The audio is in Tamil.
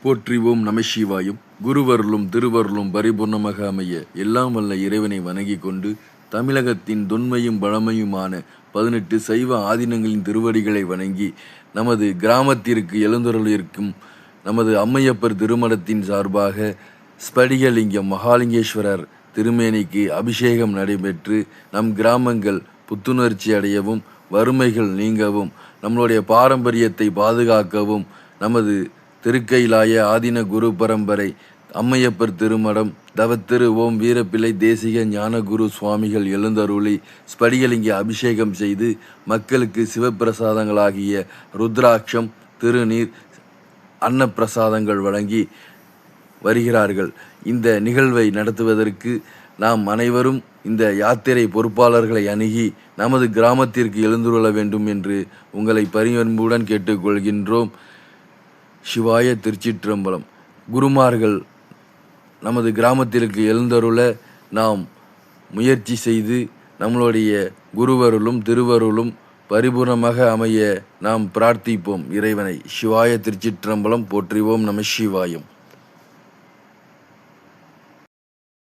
போற்றிவோம் நமசிவாயும். குருவருளும் திருவருளும் பரிபூர்ணமாக அமைய எல்லாம் வல்ல இறைவனை வணங்கி கொண்டு தமிழகத்தின் தொன்மையும் பழமையுமான 18 சைவ ஆதீனங்களின் திருவடிகளை வணங்கி நமது கிராமத்திற்கு எழுந்தருளிருக்கும் நமது அம்மையப்பர் திருமணத்தின் சார்பாக ஸ்படிகலிங்கம் மகாலிங்கேஸ்வரர் திருமேனிக்கு அபிஷேகம் நடைபெற்று நம் கிராமங்கள் புத்துணர்ச்சி அடையவும், வறுமைகள் நீங்கவும், நம்மளுடைய பாரம்பரியத்தை பாதுகாக்கவும் நமது திருக்கைலாய ஆதீன குரு பரம்பரை அம்மையப்பர் திருமடம் தவத்திரு ஓம் வீரப்பிள்ளை தேசிக ஞானகுரு சுவாமிகள் எழுந்தருளி ஸ்படிகலிங்க அபிஷேகம் செய்து மக்களுக்கு சிவப்பிரசாதங்களாகிய ருத்ராட்சம், திருநீர், அன்னப்பிரசாதங்கள் வழங்கி வருகிறார்கள். இந்த நிகழ்வை நடத்துவதற்கு நாம் அனைவரும் இந்த யாத்திரை பொறுப்பாளர்களை அணுகி நமது கிராமத்திற்கு எழுந்துருள வேண்டும் என்று உங்களை பரிவன்புடன் கேட்டுக்கொள்கின்றோம். சிவாய திருச்சிற்றம்பலம். குருமார்கள் நமது கிராமத்திற்கு எழுந்தருள நாம் முயற்சி செய்து நம்மளுடைய குருவருளும் திருவருளும் பரிபூர்ணமாக அமைய நாம் பிரார்த்திப்போம் இறைவனை. சிவாய திருச்சிற்றம்பலம். போற்றிவோம் நமசிவாயம்.